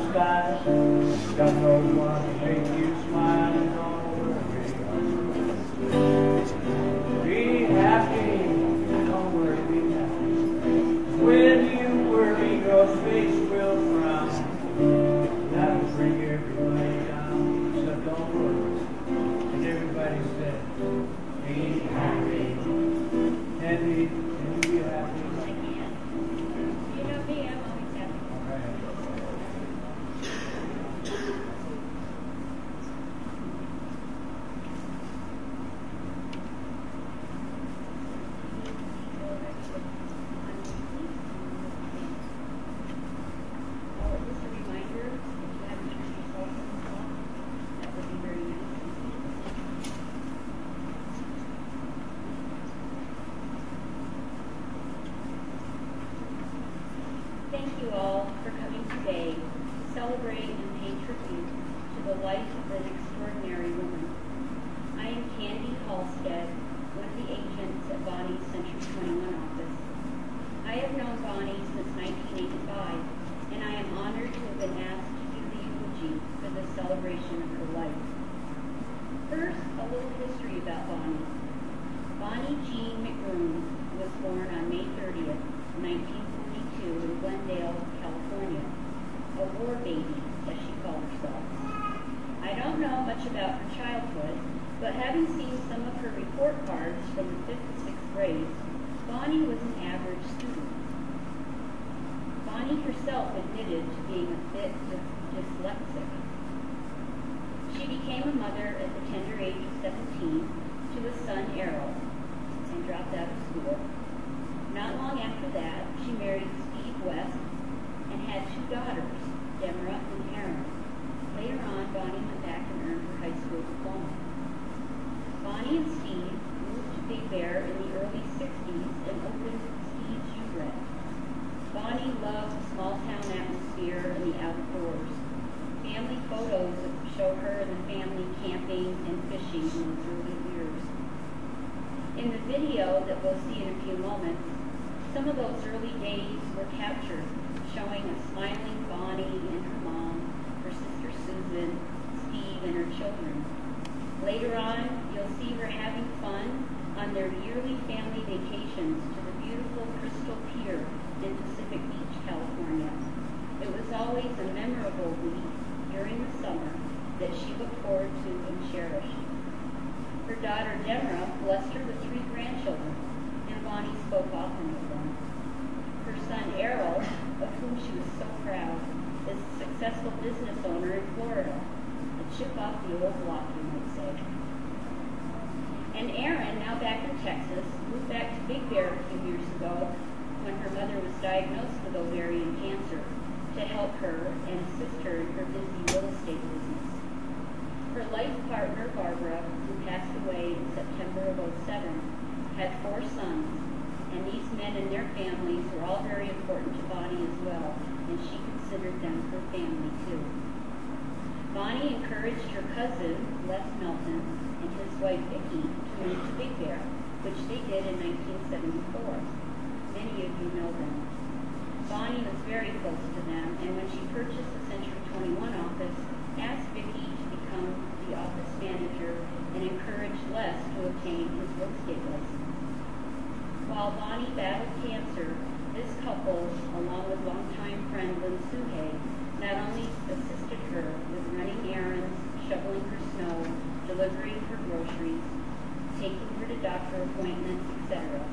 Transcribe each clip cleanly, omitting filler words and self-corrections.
skies. Got no one to make you smile and don't worry. Be happy, don't worry, be happy. When you worry, your face will frown. That'll bring everybody down. So don't worry. And everybody said, be happy. Happy, can you be happy? You know me, I'm always happy. Just a reminder, if you haven't turned your cell phones off, that would be very nice. Thank you all for coming today to celebrate and pay tribute to the life of an extraordinary woman. I am Candy Halstead, one of the agents at Bonnie's Century 21 office. I have known Bonnie since 1985, and I am honored to have been asked to do the eulogy for the celebration of her life. First, a little history about Bonnie. Bonnie Jean McGroom was born on May 30th, 1942 in Glendale, California, a war baby, as she called herself. I don't know much about her childhood, but having seen some of her report cards from the 5th and 6th grades, Bonnie was an average student. Bonnie herself admitted to being a bit dyslexic. She became a mother at the tender age of 17 to a son, Errol, and dropped out of school. Not long after that, she married Steve West and had 2 daughters, Deborah and Erin. Later on, Bonnie went back and earned her high school diploma. Bonnie and Steve moved to Big Bear in the early 60s and opened Steve's Shoe Red. Bonnie loved the small-town atmosphere and the outdoors. Family photos show her and the family camping and fishing in those early years. In the video that we'll see in a few moments, some of those early days were captured, showing a smiling Bonnie and her mom, her sister Susan, Steve, and her children. Later on, you'll see her having fun on their yearly family vacations to the beautiful Crystal Pier in Pacific Beach, California. It was always a memorable week during the summer that she looked forward to and cherished. Her daughter Deborah blessed her with 3 grandchildren, and Bonnie spoke often of them. Her son Errol, of whom she was so proud, is a successful business owner in Florida, a chip off the old block, you might say. And Erin, now back in Texas, moved back to Big Bear a few years ago when her mother was diagnosed with ovarian cancer to help her and assist her in her busy real estate business. Her life partner, Barbara, who passed away in September of 2007, had 4 sons, and these men and their families were all very important to Bonnie as well, and she considered them her family too. Bonnie encouraged her cousin, Les Melton, and his wife Vicki to move to Big Bear, which they did in 1974. Many of you know them. Bonnie was very close to them, and when she purchased the Century 21 office, asked Vicki to become the office manager and encouraged Les to obtain his real estate license. While Bonnie battled cancer, this couple, along with longtime friend Lynn Suhay, not only assisted her with running errands, shoveling her snow, delivering her groceries, taking her to doctor appointments, etc.,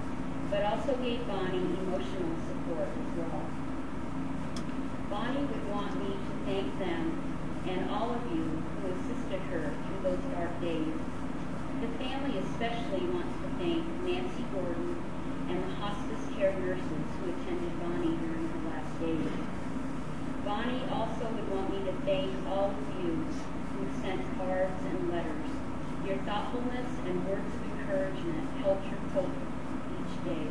but also gave Bonnie emotional support as well. Bonnie would want me to thank them and all of you who assisted her through those dark days. The family especially wants to thank Nancy Gordon and the hospice care nurses who attended Bonnie during her last days. Bonnie also would want me to thank all of you who sent cards and letters. Your thoughtfulness and words of encouragement helped her cope each day.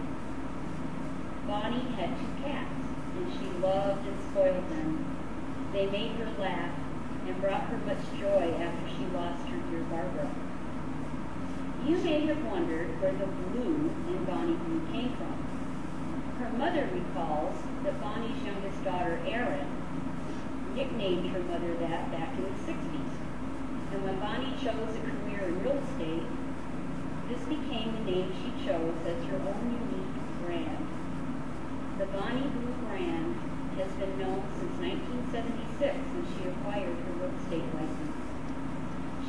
Bonnie had 2 cats, and she loved and spoiled them. They made her laugh and brought her much joy after she lost her dear Barbara. You may have wondered where the blue in Bonnie Blue came from. Her mother recalls that Bonnie's youngest daughter, Erin, nicknamed nicknamed her mother that back in the 60s. And when Bonnie chose a career in real estate, this became the name she chose as her own unique brand. The Bonnie Blue brand has been known since 1976 when she acquired her real estate license.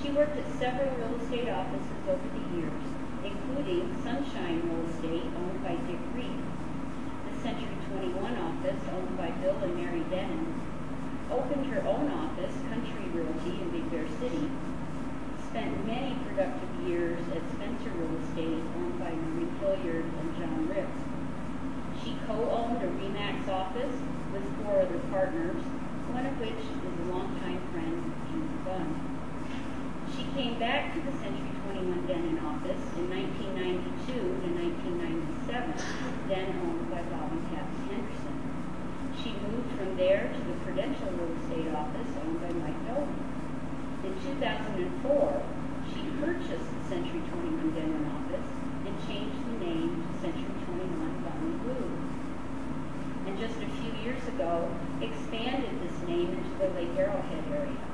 She worked at several real estate offices over the years, including Sunshine Real Estate, owned by Dick Reed, the Century 21 office, owned by Bill and Mary Denon, opened her own office, Country Realty, in Big Bear City, spent many productive years at Spencer Real Estate, owned by Marie Hilliard and John Ricks. She co-owned a RE/MAX office with 4 other partners, one of which is a longtime friend, June Bunn. She came back to the Century 21 Denon office in 1992 to 1997, then owned by Bob and Kathy Henderson. She moved from there to the Prudential Real Estate office, owned by Mike Dolan. In 2004, she purchased the Century 21 Denon office and changed the name to Century 21 Bonnie Blue. And just a few years ago, expanded this name into the Lake Arrowhead area.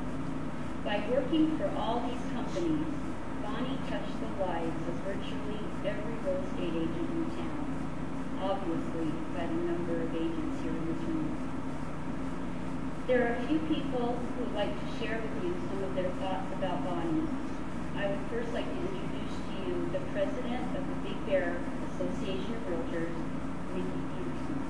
By working for all these companies, Bonnie touched the lives of virtually every real estate agent in town, obviously by the number of agents here in this room. There are a few people who would like to share with you some of their thoughts about Bonnie. I would first like to introduce to you the president of the Big Bear Association of Realtors, Nikki Peterson.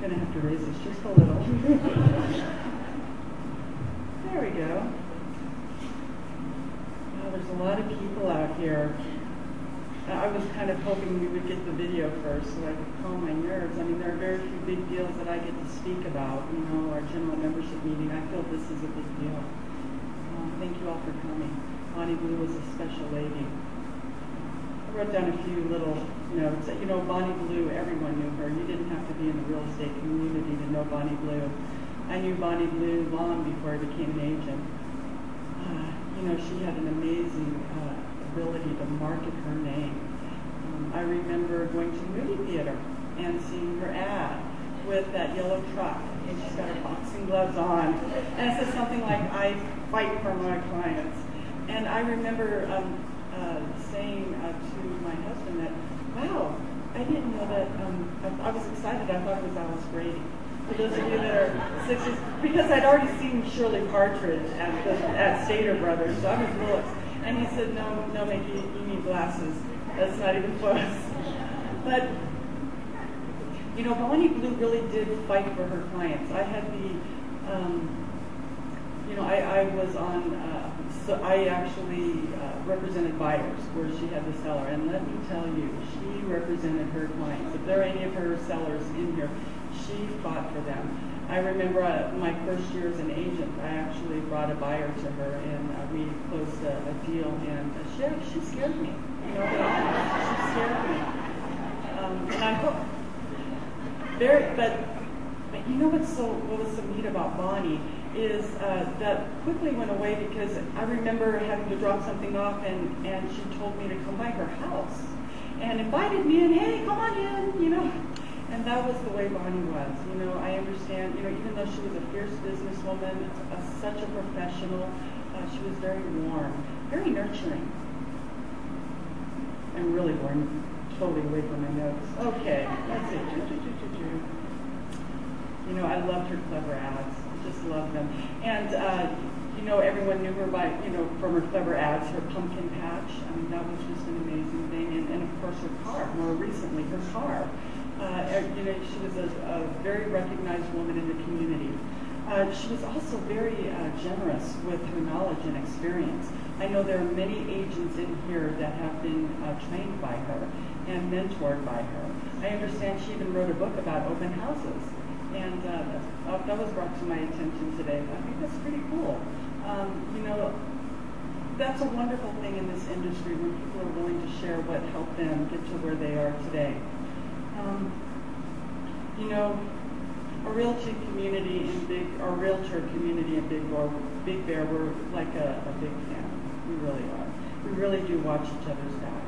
Gonna have to raise this just a little. There we go. Wow, there's a lot of people out here. I was kind of hoping we would get the video first so I could calm my nerves. I mean, there are very few big deals that I get to speak about. You know, our general membership meeting, I feel this is a big deal. Thank you all for coming. Bonnie Blue was a special lady. I wrote down a few little notes. You know, Bonnie Blue, everyone knew her. You didn't have to be in the real estate community to know Bonnie Blue. I knew Bonnie Blue long before I became an agent. You know, she had an amazing ability to market her name. I remember going to the movie theater and seeing her ad with that yellow truck, and she's got her boxing gloves on, and it says something like, "I fight for my clients." And I remember saying to my husband that, wow, I didn't know that, I was excited, I thought it was Alice Brady. For those of you that are 60s, because I'd already seen Shirley Partridge at Stater Brothers, so I was real excited. And he said, no, Mickey, you need glasses. That's not even close. But, you know, Bonnie Blue really did fight for her clients. I had the, you know, I was on, so I actually represented buyers where she had the seller. And let me tell you, she represented her clients. If there are any of her sellers in here, she fought for them. I remember my first year as an agent, I actually brought a buyer to her, and we closed a deal, and she scared me. You know, she scared me. And I hope, but you know what was so neat about Bonnie is that quickly went away, because I remember having to drop something off, and she told me to come by her house and invited me in. Hey, come on in, you know. And that was the way Bonnie was. You know, I understand, you know, even though she was a fierce businesswoman, such a professional, she was very warm, very nurturing. I'm really going totally away from my notes. Okay, let's see. You know, I loved her clever ads. I just loved them. And, you know, everyone knew her by, you know, from her clever ads, her pumpkin patch. I mean, that was just an amazing thing. And of course, her car, more recently, her car. You know, she was a very recognized woman in the community. She was also very generous with her knowledge and experience. I know there are many agents in here that have been trained by her and mentored by her. I understand she even wrote a book about open houses, and that was brought to my attention today. I think that's pretty cool. You know, that's a wonderful thing in this industry when people are willing to share what helped them get to where they are today. You know, our realtor community in Big Bear, we're like a big family. We really are. We really do watch each other's back.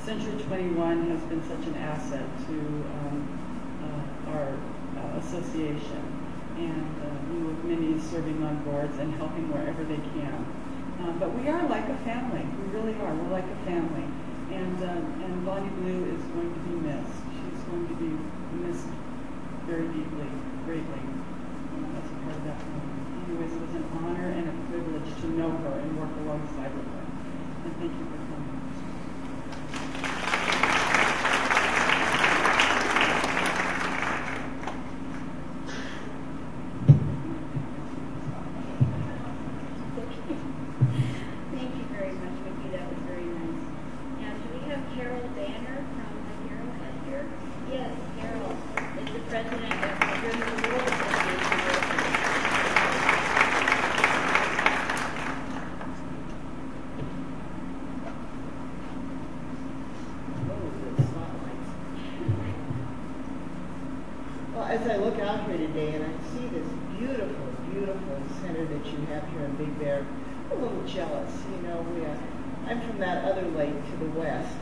Century 21 has been such an asset to our association, and with many serving on boards and helping wherever they can. But we are like a family. We really are. We're like a family. And Bonnie Blue is going to be missed. She's going to be missed very deeply, greatly, as a part of that family. Anyways, it was an honor and a privilege to know her and work alongside with her. And thank you for coming. Thank you very much, Vicki. That was very nice. Now, do we have Carol Danner from Carol here? Yes, Carol is the president of the German World Association. Well, as I look out here today and I see this beautiful, beautiful center that you have here in Big Bear, I'm a little jealous. You know, I'm from that other lake to the west.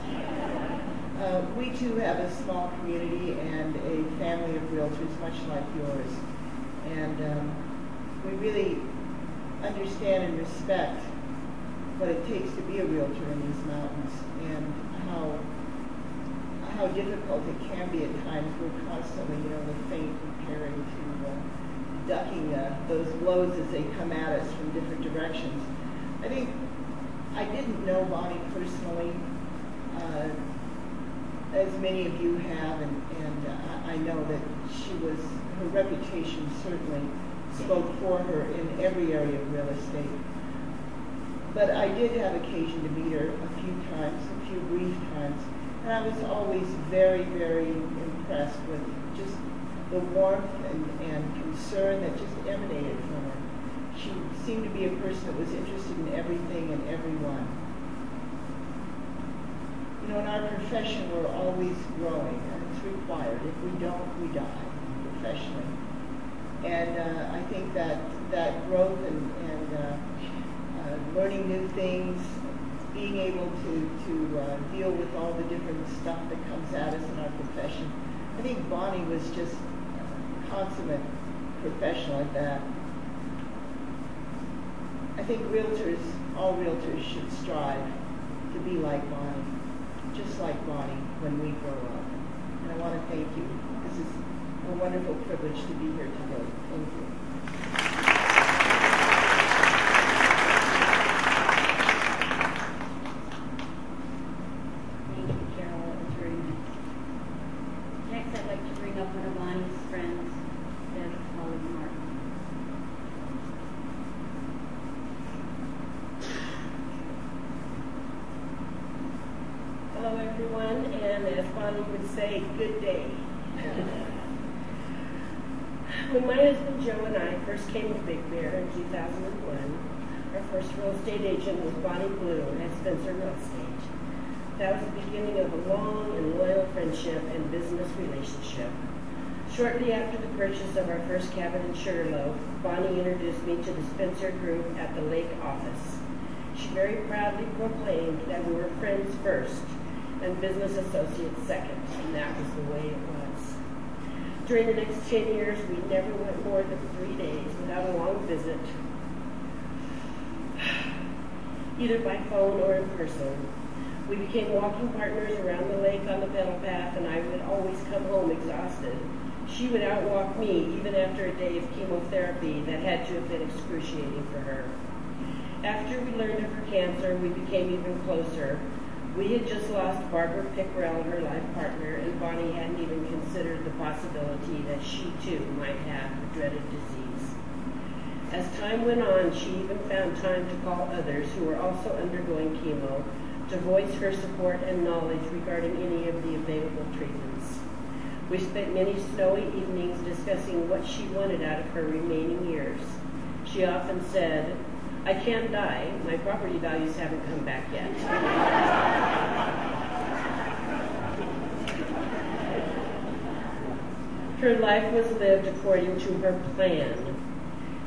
We too have a small community and a family of realtors much like yours. And we really understand and respect what it takes to be a realtor in these mountains and how difficult it can be at times. We're constantly, the faint preparing to ducking those blows as they come at us from different directions. I think I didn't know Bonnie personally, as many of you have, and I know that her reputation certainly spoke for her in every area of real estate. But I did have occasion to meet her a few times, a few brief times, and I was always very, very impressed with just the warmth and concern that just emanated from her. She seemed to be a person that was interested in everything and everyone. In our profession, we're always growing, and it's required. If we don't, we die professionally. And I think that growth and learning new things, being able to deal with all the different stuff that comes at us in our profession, I think Bonnie was just a consummate professional at that. I think all realtors should strive to be like Bonnie, just like Bonnie when we grow up. And I want to thank you. This is a wonderful privilege to be here today. Thank you. Thank you, Carol. That was very nice. Next, I'd like to bring up one of Bonnie's friends, Holly Martin. Hello, everyone, and as Bonnie would say, good day. When my husband Joe and I first came to Big Bear in 2001, our first real estate agent was Bonnie Blue at Spencer Real Estate. That was the beginning of a long and loyal friendship and business relationship. Shortly after the purchase of our first cabin in Sugarloaf, Bonnie introduced me to the Spencer Group at the Lake office. She very proudly proclaimed that we were friends first and business associates second, and that was the way it was. During the next 10 years, we never went more than 3 days without a long visit, either by phone or in person. We became walking partners around the lake on the pedal path, and I would always come home exhausted. She would outwalk me even after a day of chemotherapy that had to have been excruciating for her. After we learned of her cancer, we became even closer. We had just lost Barbara Pickrell, her life partner, and Bonnie hadn't even considered the possibility that she too might have the dreaded disease. As time went on, she even found time to call others who were also undergoing chemo to voice her support and knowledge regarding any of the available treatments. We spent many snowy evenings discussing what she wanted out of her remaining years. She often said, "I can't die. My property values haven't come back yet." Her life was lived according to her plan.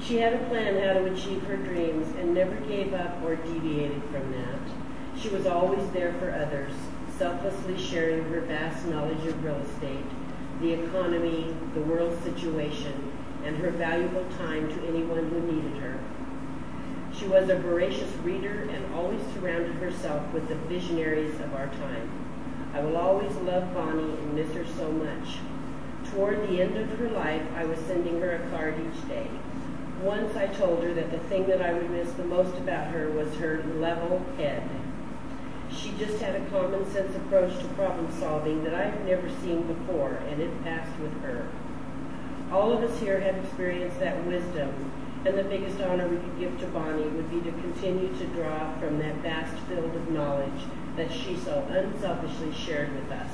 She had a plan how to achieve her dreams and never gave up or deviated from that. She was always there for others, selflessly sharing her vast knowledge of real estate, the economy, the world situation, and her valuable time to anyone who needed her. She was a voracious reader and always surrounded herself with the visionaries of our time. I will always love Bonnie and miss her so much. Toward the end of her life, I was sending her a card each day. Once I told her that the thing that I would miss the most about her was her level head. She just had a common sense approach to problem solving that I've never seen before, and it passed with her. All of us here have experienced that wisdom, and the biggest honor we could give to Bonnie would be to continue to draw from that vast field of knowledge that she so unselfishly shared with us.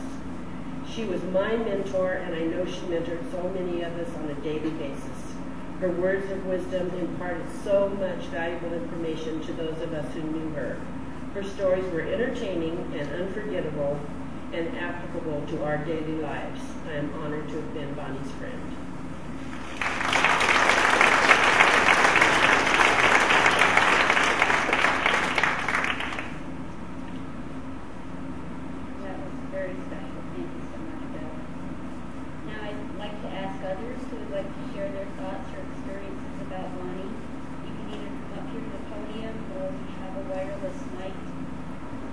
She was my mentor, and I know she mentored so many of us on a daily basis. Her words of wisdom imparted so much valuable information to those of us who knew her. Her stories were entertaining and unforgettable and applicable to our daily lives. I am honored to have been Bonnie's friend. That was very special. Thank you so much, Bill. Now I'd like to ask others who would like to share their thoughts or experiences about Bonnie. You can either come up here to the podium or we have a wireless mic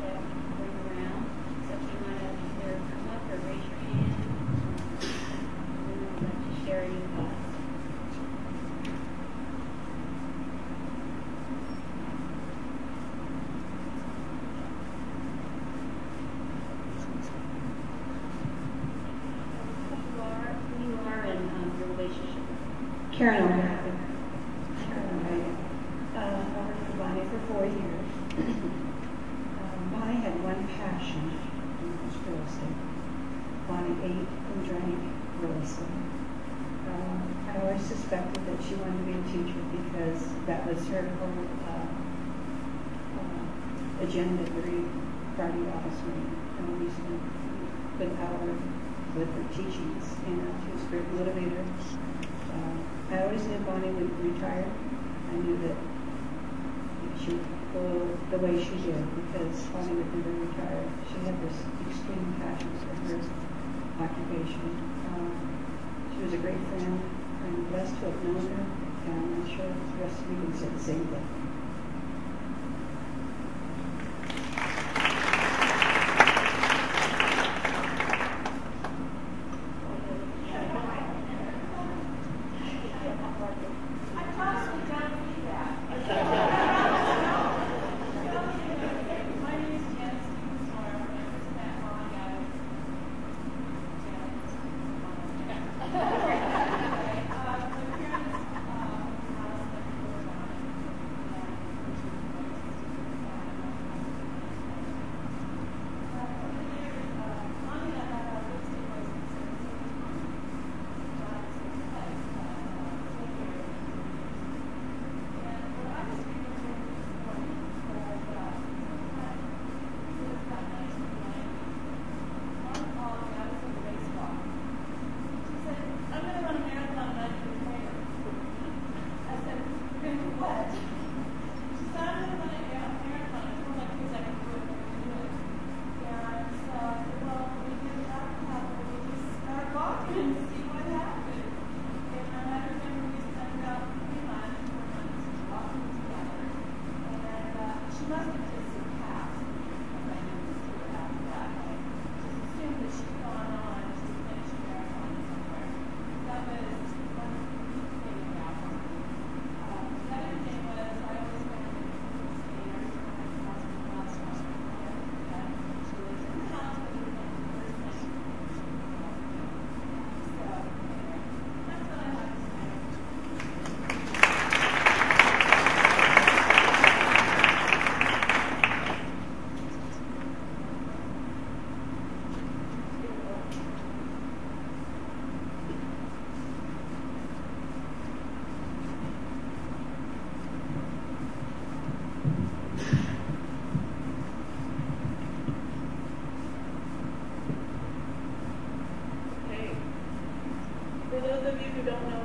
that we can bring around. So if you want to either come up or raise your hand, and then I'd like to share any thoughts. Who you are and your relationship. Karen O'Malley. I worked for Bonnie for 4 years. Bonnie had one passion, and it was real estate. Bonnie ate and drank real estate. I always suspected that she wanted to be a teacher because that was her whole agenda every Friday office meeting. And we spent a good hour with her teachings, and she was a great motivator. I always knew Bonnie would retire. I knew that she would go the way she did because Bonnie would never retire. She had this extreme passion for her occupation. She was a great friend. I'm blessed to have known her, and I'm sure the rest of you can say the same thing.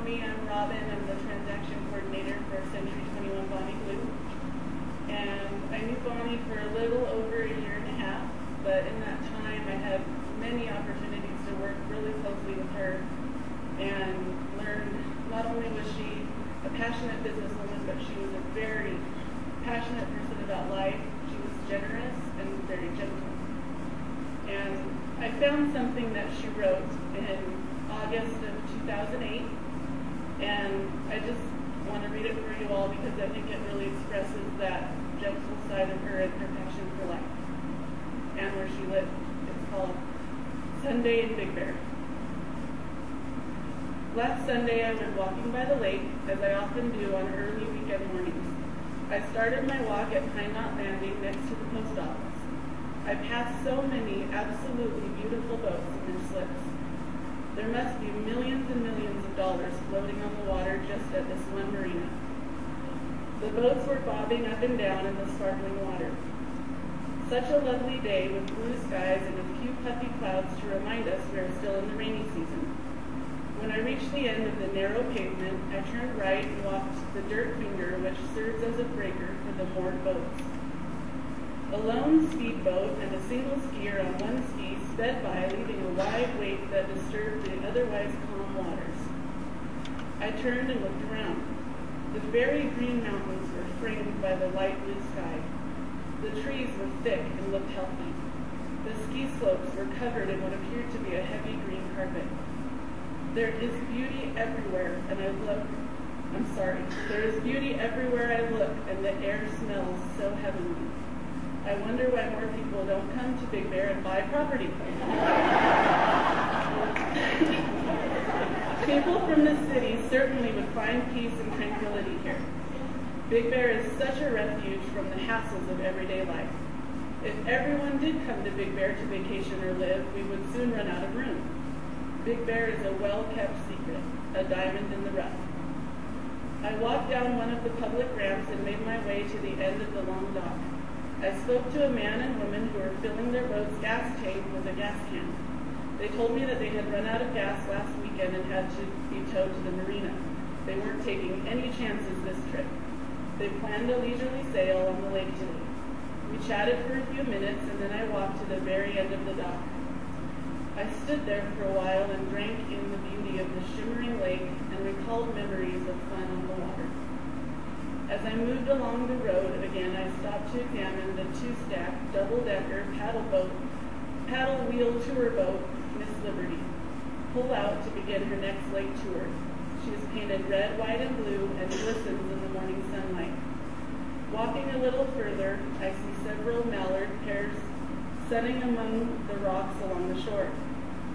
me, I'm Robin. I'm the transaction coordinator for Century 21 Bonnie Blue. And I knew Bonnie for a little over a year and a half, but in that time I had many opportunities to work really closely with her and learned not only was she a passionate businesswoman, but she was a very passionate person about life. She was generous and very gentle. And I found something that she wrote in August of 2008, and I just want to read it for you all because I think it really expresses that gentle side of her and her passion for life and where she lived. It's called Sunday in Big Bear. Last Sunday I went walking by the lake, as I often do on early weekend mornings. I started my walk at Pine Knot Landing next to the post office. I passed so many absolutely beautiful boats in their slips. There must be millions and millions of dollars floating on the water just at this one marina. The boats were bobbing up and down in the sparkling water. Such a lovely day with blue skies and a few puffy clouds to remind us we are still in the rainy season. When I reached the end of the narrow pavement, I turned right and walked the dirt finger which serves as a breaker for the moored boats. A lone speedboat and a single skier on one ski sped by, leaving a wide wake that disturbed the otherwise calm waters. I turned and looked around. The very green mountains were framed by the light blue sky. The trees were thick and looked healthy. The ski slopes were covered in what appeared to be a heavy green carpet. There is beauty everywhere, and there is beauty everywhere I look, and the air smells so heavenly. I wonder why more people don't come to Big Bear and buy property. People from the city certainly would find peace and tranquility here. Big Bear is such a refuge from the hassles of everyday life. If everyone did come to Big Bear to vacation or live, we would soon run out of room. Big Bear is a well-kept secret, a diamond in the rough. I walked down one of the public ramps and made my way to the end of the long dock. I spoke to a man and woman who were filling their boat's gas tank with a gas can. They told me that they had run out of gas last weekend and had to be towed to the marina. They weren't taking any chances this trip. They planned a leisurely sail on the lake today. We chatted for a few minutes, and then I walked to the very end of the dock. I stood there for a while and drank in the beauty of the shimmering lake and recalled memories of fun on the water. As I moved along the road again, I stopped to examine the two-stack, double-decker paddle wheel tour boat, Miss Liberty, pull out to begin her next lake tour. She is painted red, white, and blue and glistens in the morning sunlight. Walking a little further, I see several mallard pairs sunning among the rocks along the shore.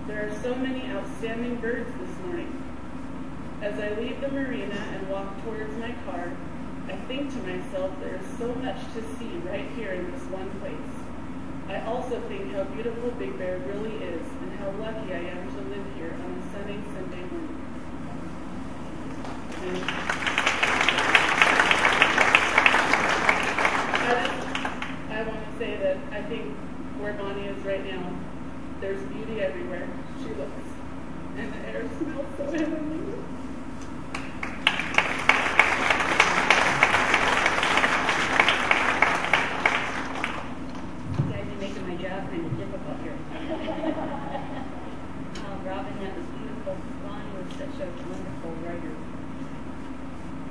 There are so many outstanding birds this morning. As I leave the marina and walk towards my car, I think to myself there is so much to see right here in this one place. I also think how beautiful Big Bear really is and how lucky I am to live here on a sunny Sunday morning. I want to say that I think where Bonnie is right now, there's beauty everywhere she looks, and the air smells so heavenly. You guys are making my job kind of difficult here. Robin, that was beautiful. Bonnie was such a wonderful writer.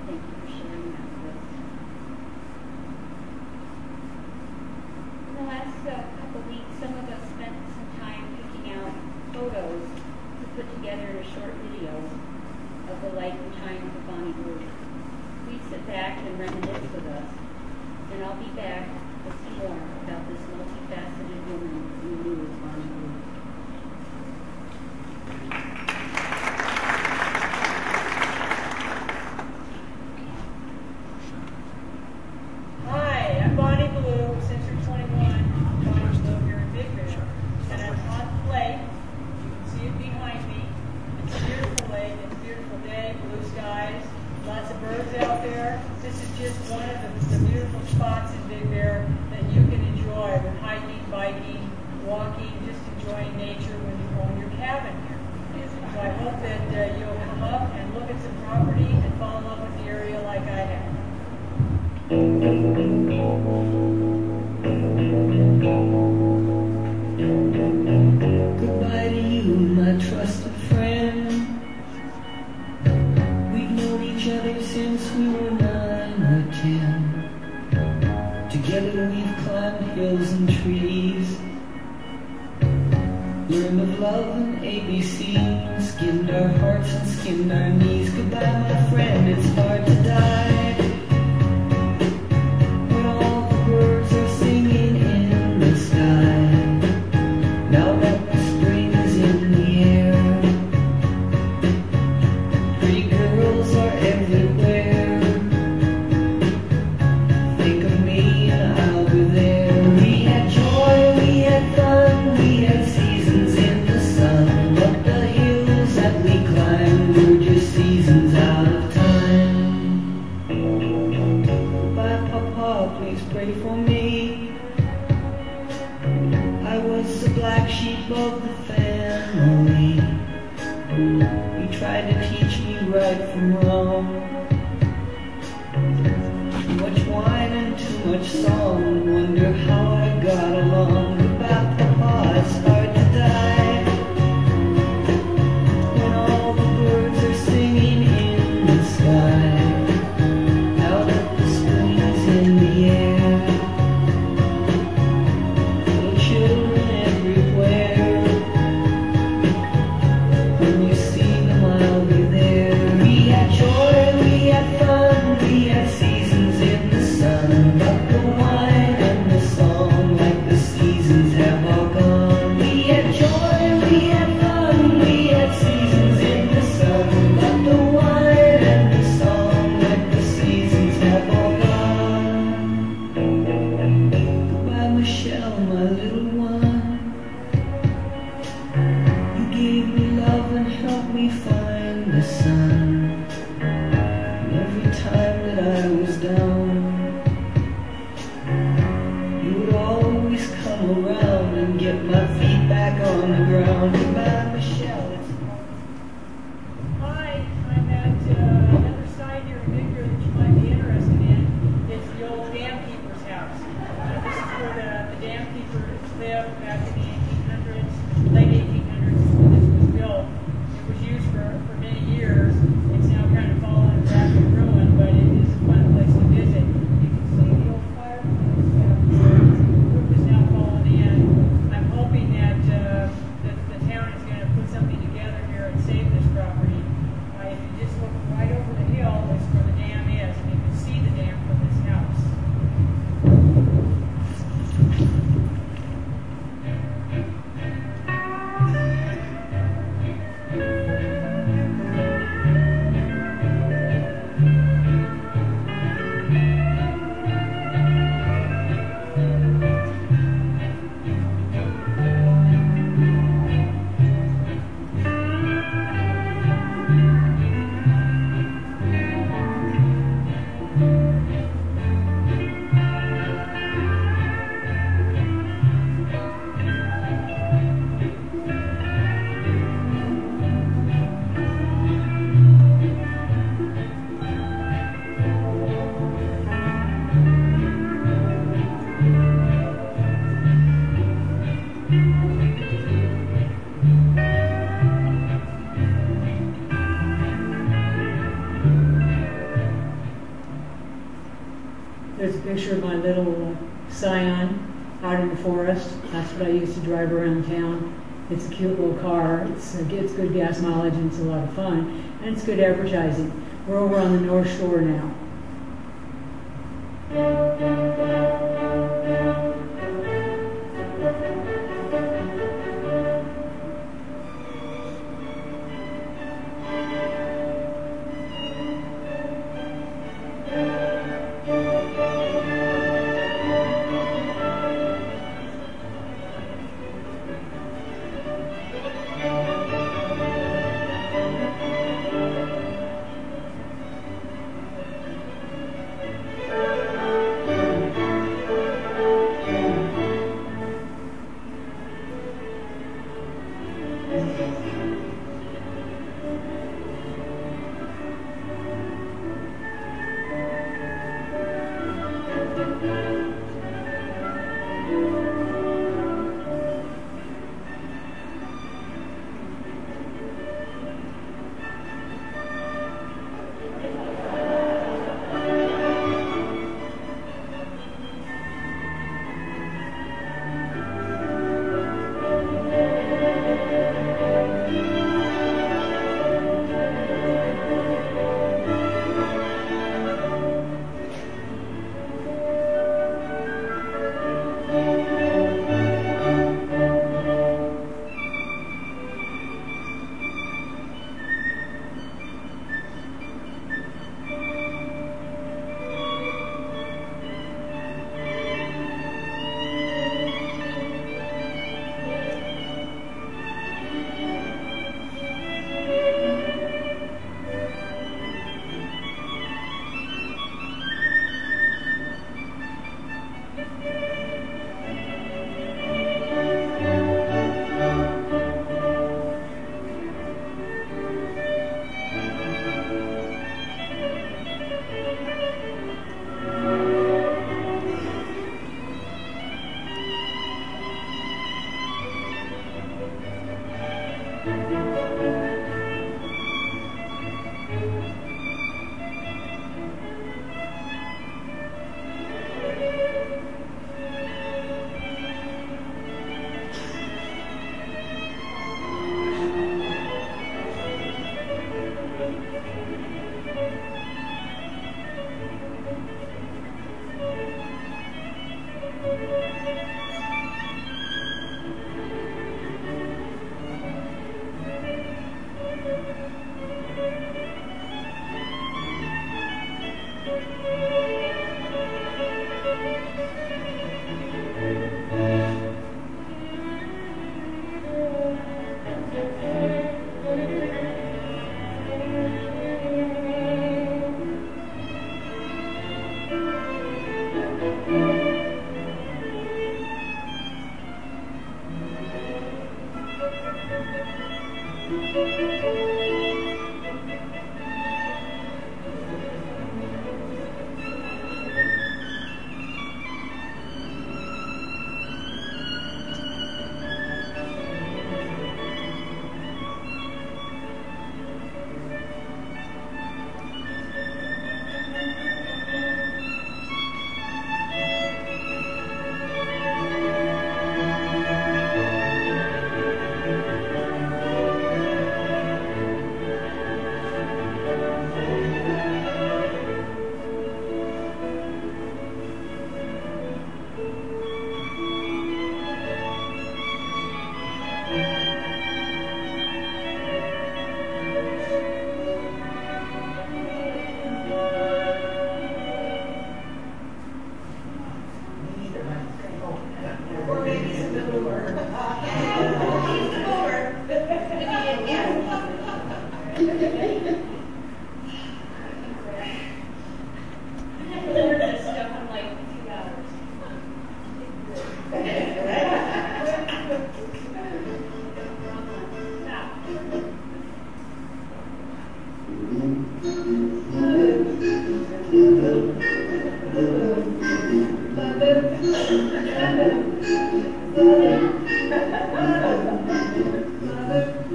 Thank you for sharing that with us. In the last couple weeks, some of us spent some time picking out photos to put together a short video of the life and times of Bonnie Blue. Please sit back and reminisce with us, and I'll be back with some more about this multifaceted woman you knew as Bonnie Blue. Hi, I'm Bonnie Blue, Century 21, Bonnie Blue here in Big Bear, and I'm on the lake. You can see it behind me. It's a beautiful lake, it's a beautiful day, blue skies, lots of birds out there. This is just one of the beautiful spots in Big Bear that you can enjoy with hiking, biking, walking, just enjoying nature when you own your cabin here. I hope that you'll come up and look at some property and fall in love with the area like I have. Goodbye to you, my trusted friend. We've known each other since we were 9 or 10. Together we've climbed hills and trees, learned of love and ABC, skinned our hearts and skinned our knees. Goodbye, my friend, it's hard to die when all the birds are singing in the sky. Now that the spring is in the air, pretty girls are everywhere. Think of me and I'll be there. We had joy, we had fun, we had seasons in the sun, but the hills that we climbed were just seasons out of time. Goodbye, Papa, please pray for me. I was the black sheep of the family. He tried to teach me right from wrong. Too much wine and too much song, wonder how I got along. Goodbye, Papa, it's hard to die when all the birds are singing in the sky. Now that the spring is in the air, little children everywhere. When you see them, I'll be there. We had joy, we had fun, we had seasons in the sun, but the wine and the song, like the seasons, have all gone. We had joy, we had fun, we had seasons in the sun, but the wine and the song, like the seasons, have all gone. Goodbye, Michelle, my little one. You gave me love and helped me find the sun. And every time that I was down, you would always come around and get my feet back on the ground. Goodbye, Michelle. It's Hi, I'm at another site here in Victor that you might be interested in. It's the old dam keeper's house. This is where the dam keepers lived back in the 1800s, late 1800s when this was built. It was used for many years. It's now kind of fallen into rapid ruin, but it is a fun place to visit. You can see the old fireplace. The roof is now fallen in. I'm hoping that the town is going to put something together here and save this property. If you just look right over the hill, is where the dam is, and you can see the dam from this house. There's a picture of my little Scion out in the forest. That's what I used to drive around town. It's a cute little car. It gets good gas mileage and it's a lot of fun. And it's good advertising. We're over on the North Shore now.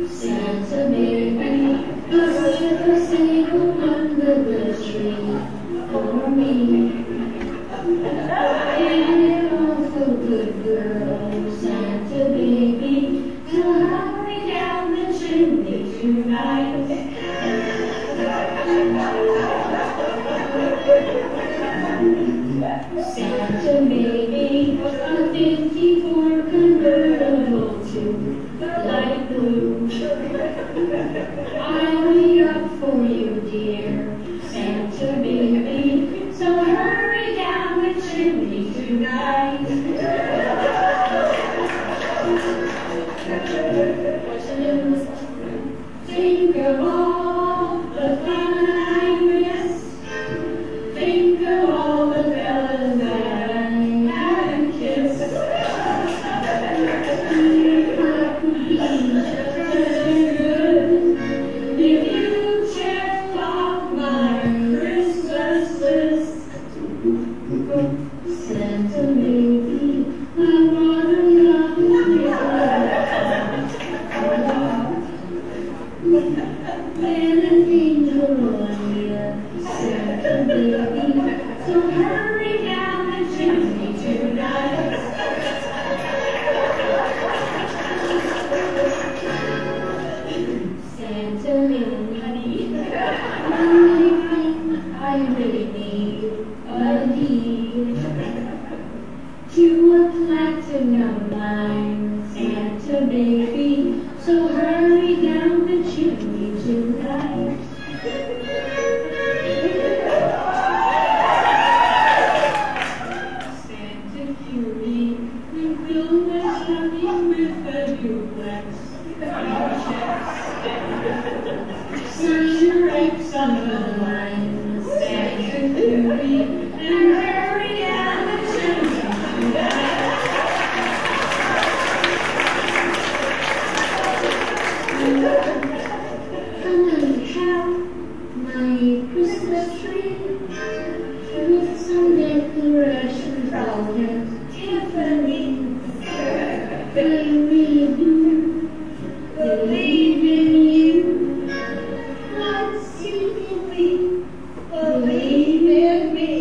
Santa Mary, put a single under the tree for me. And an awful good girl, Santa baby, to hurry down the chimney tonight. Santa baby, a 54 convertible to light blue. I'll be up for you, dear Santa baby, so hurry down the chimney tonight. What's the news? Think of all the fun I missed. Think of all the fellas that I haven't kissed. I could be just as good if you checked off my Christmas list. I'm Santa baby, so hurry down the chimney tonight. Santa cutie, and Bill was coming with a duplex. Search your eggs on the line, Santa cutie, and hurry down the chimney tonight. I'm gonna have my Christmas tree with some decorations on it. Tiffany, I really do believe in you. Not secretly believe in me.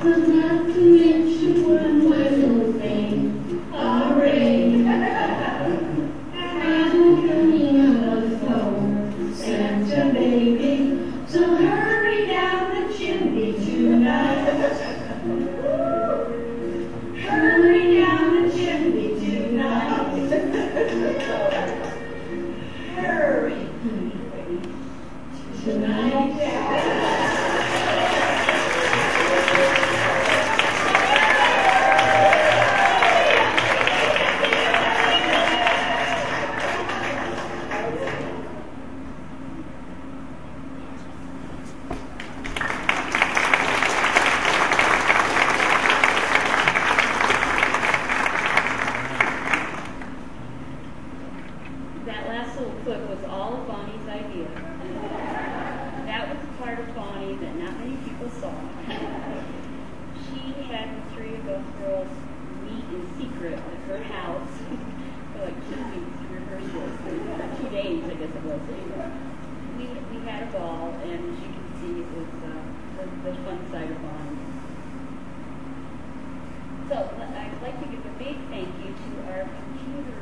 Forgot to mention one little thing. Already, I'm coming on the phone, Santa baby. So hurry down the chimney tonight. Hurry down the chimney tonight. Hurry tonight. That last little clip was all of Bonnie's idea. That was a part of Bonnie that not many people saw. She had the three of us girls meet in secret at her house for like 2 weeks to rehearse this. 2 days, I guess it was. We had a ball, and as you can see, it was the fun side of Bonnie. So I'd like to give a big thank you to our computer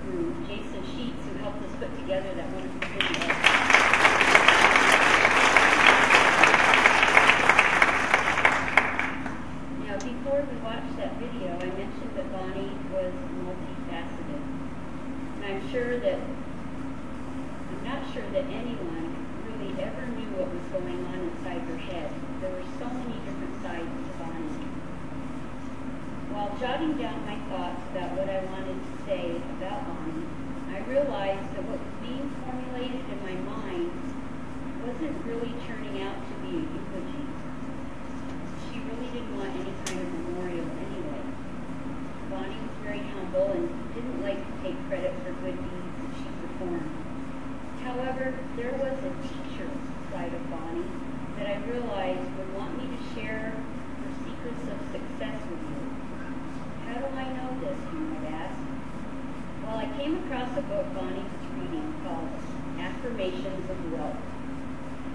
guru, Jason Sheets, who helped us put together that wonderful video. Now, before we watched that video, I mentioned that Bonnie was multifaceted. And I'm not sure that anyone really ever knew what was going on inside her head. There were so many different sides to Bonnie. While jotting down my thoughts about what I wanted to say about Bonnie, I realized that what was being formulated in my mind wasn't really turning out to be a eulogy. She really didn't want any kind of memorial anyway. Bonnie was very humble and didn't like to take credit for good deeds that she performed. However, there was a teacher side of Bonnie that I realized would want me to share her secrets of success with you. How do I know this, you might ask? Well, I came across a book Bonnie was reading called Affirmations of Wealth.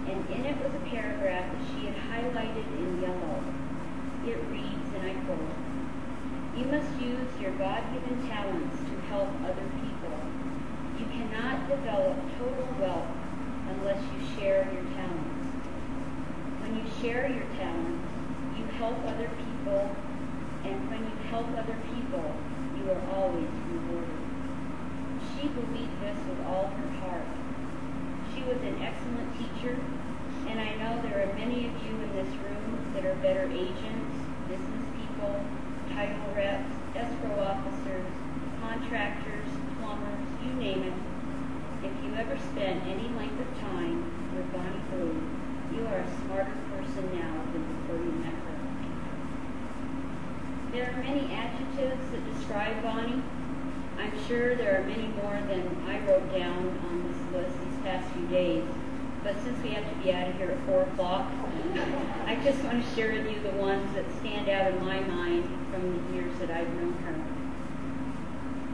And in it was a paragraph that she had highlighted in yellow. It reads, and I quote, "You must use your God-given talents to help other people. You cannot develop total wealth unless you share your talents. When you share your talents, you help other people, and when you help other people, you are always rewarded." She believed this with all her heart. She was an excellent teacher, and I know there are many of you in this room that are better agents, business people, title reps, escrow officers, contractors, plumbers, you name it. If you ever spent any length of time with Bonnie Blue, you are a smarter person now than before you met her. There are many adjectives that describe Bonnie. I'm sure there are many more than I wrote down on this list these past few days. But since we have to be out of here at 4 o'clock, I just want to share with you the ones that stand out in my mind from the years that I've known her.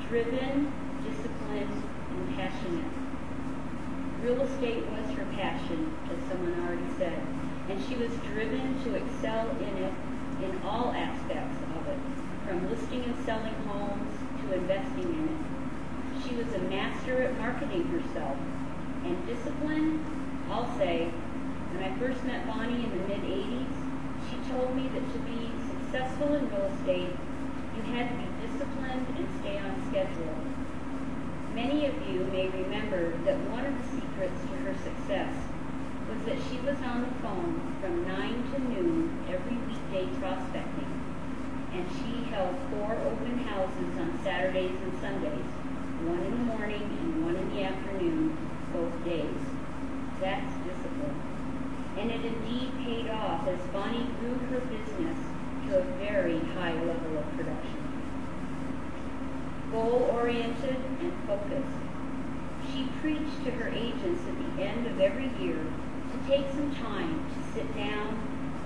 Driven, disciplined, and passionate. Real estate was her passion, as someone already said, and she was driven to excel in it in all aspects of it, from listing and selling homes to investing in it. She was a master at marketing herself, and discipline, I'll say, when I first met Bonnie in the mid-'80s, she told me that to be successful in real estate, you had to be disciplined and stay on schedule. Many of you may remember that one of the secrets to her success was that she was on the phone from 9 to noon every weekday prospecting, and she held 4 open houses on Saturdays and Sundays, one in the morning and one in the afternoon, both days. That's discipline. And it indeed paid off as Bonnie grew her business to a very high level of production. Goal-oriented and focused, she preached to her agents at the end of every year to take some time to sit down,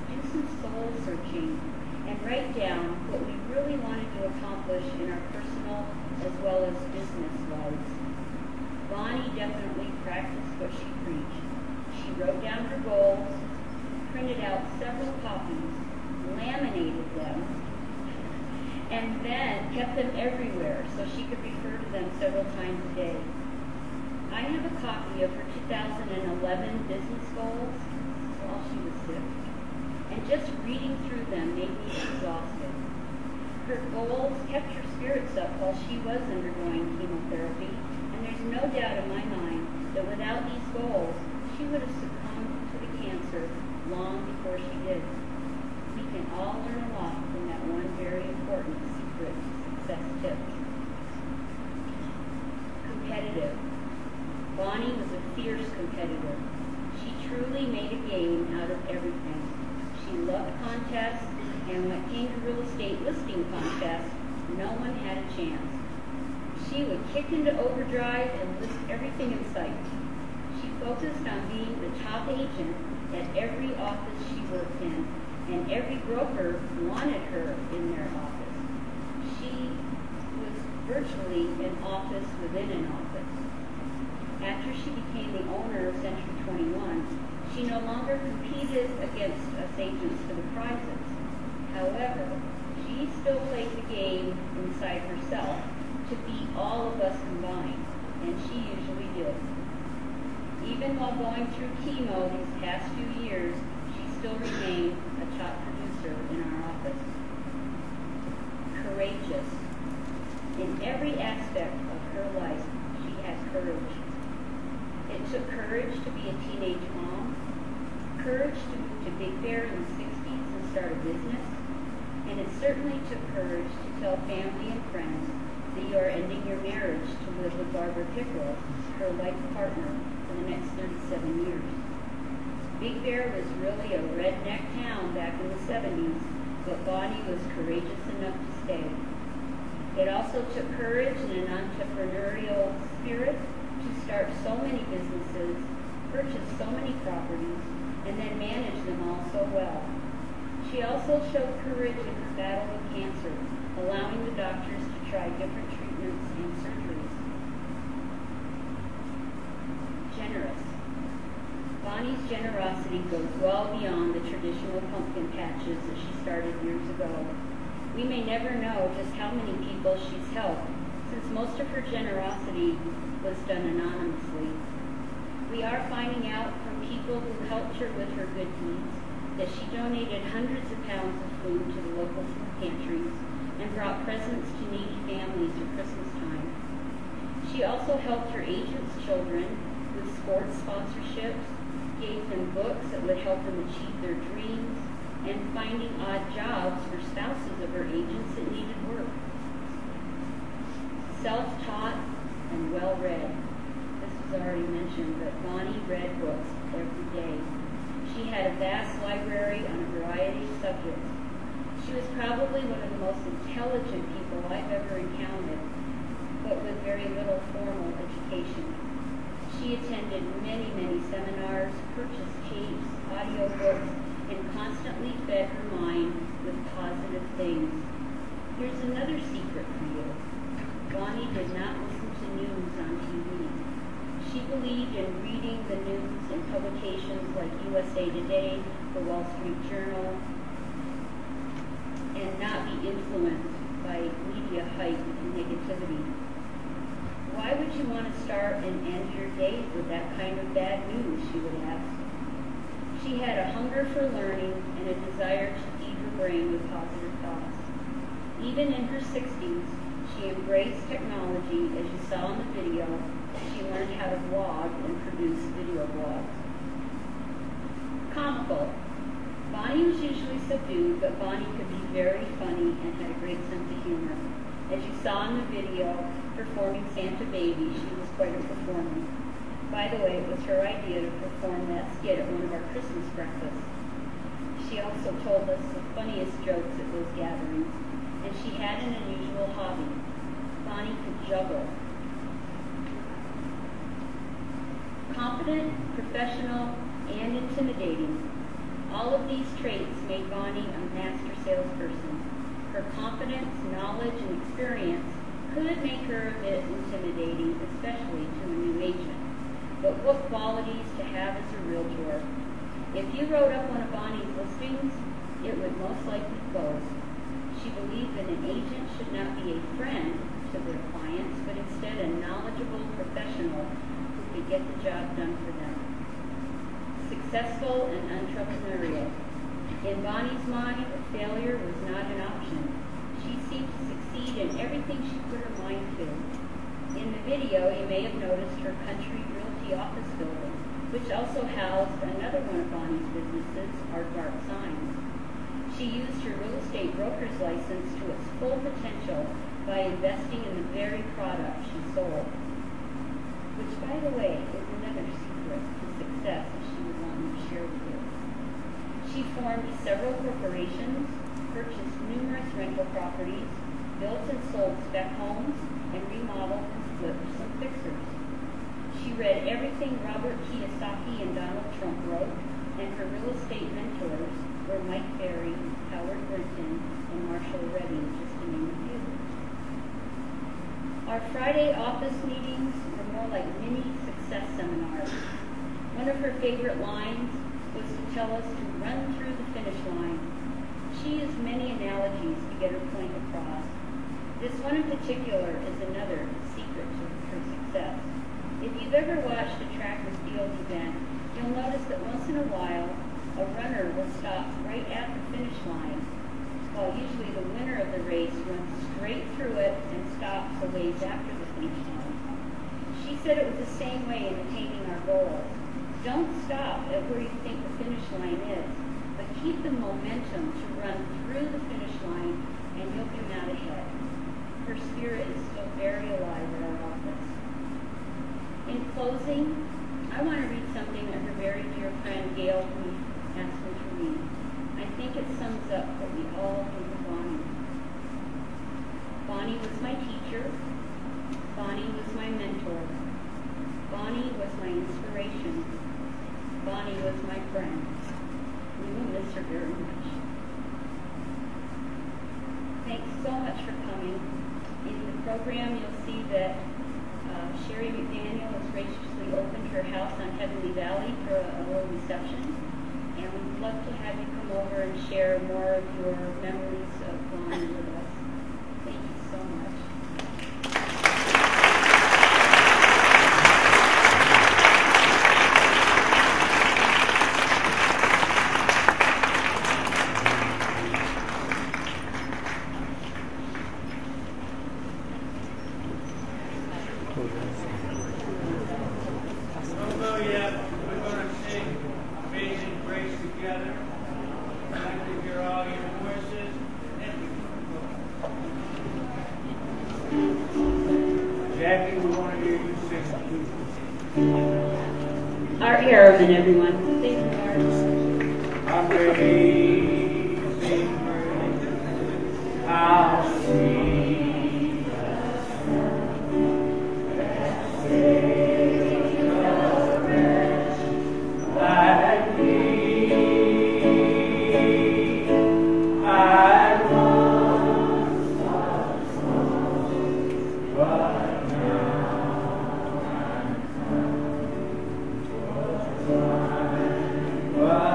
do some soul searching, and write down what we really wanted to accomplish in our personal as well as business lives. Bonnie definitely practiced what she preached. She wrote down her goals, printed out several copies, laminated them, and then kept them everywhere so she could refer to them several times a day. I have a copy of her 2011 business goals while she was sick, and just reading through them made me exhausted. Her goals kept her spirits up while she was undergoing chemotherapy, and there's no doubt in my mind that without these goals, she would have succumbed to the cancer long before she did. We can all learn a lot from that one very important secret success tip. Competitive. Bonnie was a fierce competitor. She truly made a game out of everything. She loved contests, and when it came to real estate listing contests, no one had a chance. She would kick into overdrive and list everything in sight. She focused on being the top agent at every office she worked in, and every broker wanted her in their office. She was virtually an office within an office. After she became the owner of Century 21, she no longer competed against us agents for the prizes. However, she still played the game inside herself to beat all of us combined, and she usually did. Even while going through chemo these past few years, she still remained a top producer in our office. Courageous. In every aspect of her life, she had courage. It took courage to be a teenage mom, courage to move to Big Bear in the 60s and start a business, and it certainly took courage to tell family and friends that you are ending your marriage to live with Barbara Pickerel, her life partner, for the next 37 years. Big Bear was really a redneck town back in the 70s, but Bonnie was courageous enough to stay. It also took courage and an entrepreneurial spirit to start so many businesses, purchase so many properties, and then manage them all so well. She also showed courage in her battle with cancer, allowing the doctors to try different treatments and surgeries. Generous. Bonnie's generosity goes well beyond the traditional pumpkin patches that she started years ago. We may never know just how many people she's helped, since most of her generosity was done anonymously. We are finding out from people who helped her with her good deeds that she donated hundreds of pounds of food to the local food pantries and brought presents to needy families at Christmas time. She also helped her agents' children with sports sponsorships, gave them books that would help them achieve their dreams, and finding odd jobs for spouses of her agents that needed work. Self-taught and well-read. This was already mentioned, but Bonnie read books every day. She had a vast library on a variety of subjects. She was probably one of the most intelligent people I've ever encountered, but with very little formal education. She attended many, many seminars, purchased tapes, audiobooks, and constantly fed her mind with positive things. Here's another secret for you. Bonnie did not listen to news on TV. She believed in reading the news in publications like USA Today, the Wall Street Journal, and not be influenced by media hype and negativity. Why would you want to start and end your day with that kind of bad news, she would ask. She had a hunger for learning and a desire to feed her brain with positive thoughts. Even in her 60s, she embraced technology. As you saw in the video, she learned how to blog and produce video blogs. Comical. Bonnie was usually subdued, but Bonnie could be very funny and had a great sense of humor. As you saw in the video, performing Santa Baby, she was quite a performer. By the way, it was her idea to perform that skit at one of our Christmas breakfasts. She also told us the funniest jokes at those gatherings, and she had an unusual hobby. Bonnie could juggle. Confident, professional, and intimidating. All of these traits made Bonnie a master salesperson. Her confidence, knowledge, and experience could make her a bit intimidating, especially to a new agent. But what qualities to have as a realtor. If you wrote up one of Bonnie's listings, it would most likely close. She believed that an agent should not be a friend to their clients, but instead a knowledgeable professional who could get the job done for them. Successful and entrepreneurial. In Bonnie's mind, failure was not an option. She seemed to succeed in everything she put her mind to. In the video, you may have noticed her country realty office building, which also housed another one of Bonnie's businesses, Art Art Signs. She used her real estate broker's license to its full potential by investing in the very product she sold, which, by the way, is another secret to success that she would want me to share with you. She formed several corporations, purchased numerous rental properties, built and sold spec homes, and remodeled and flipped some fixers. She read everything Robert Kiyosaki and Donald Trump wrote, and her real estate mentors were Mike Ferry, Howard Brinton, and Marshall Reddy, just to name a few. Our Friday office meetings were more like mini success seminars. One of her favorite lines was to tell us to run through the finish line. She used many analogies to get her point across. This one in particular is another secret to her success. If you've ever watched a track and field event, you'll notice that once in a while, a runner will stop right at the finish line, while usually the winner of the race runs straight through it and stops a ways after the finish line. She said it was the same way in attaining our goals. Don't stop at where you think the finish line is, but keep the momentum to run through the finish line, and you'll come out ahead. Her spirit is still very alive at our office. In closing, I want to read something that her very dear friend Gail asked me to read. I think it sums up what we all do with Bonnie. Bonnie was my teacher. Bonnie was my mentor. Bonnie was my inspiration. Bonnie was my friend. We will miss her very much. Thanks so much for coming. In the program, you'll see that Sherry McDaniel has graciously opened her house on Heavenly Valley for a little reception. And we'd love to have you come over and share more of your memories of Bonnie with us. Thank you so much. Don't go yet. We're going to sing Amazing Grace together. I'd like to hear all your voices. Jackie, we want to hear you sing too. Art Harriman, everyone. Thank you, Art. Amazing Grace, how sweet the sound that saved a wretch like me. I once was lost, but now I'm found. Was blind, but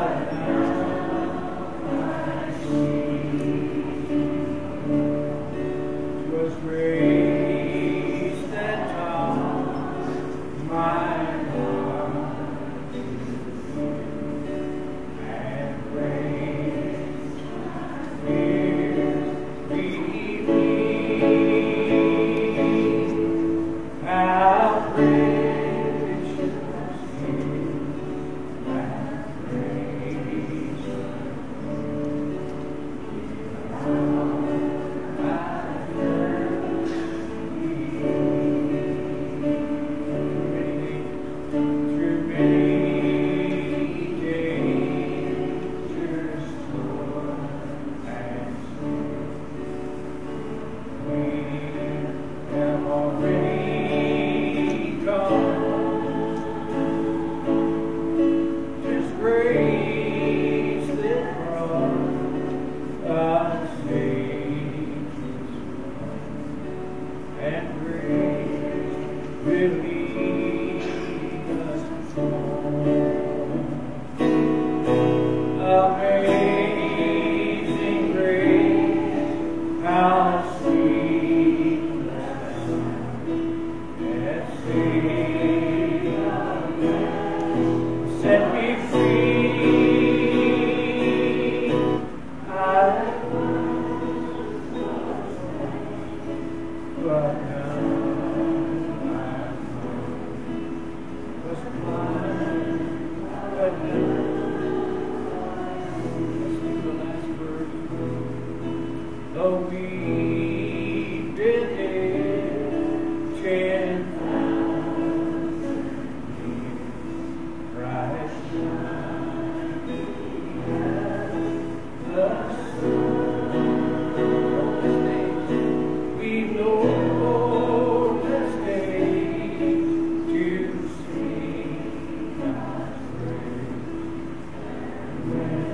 When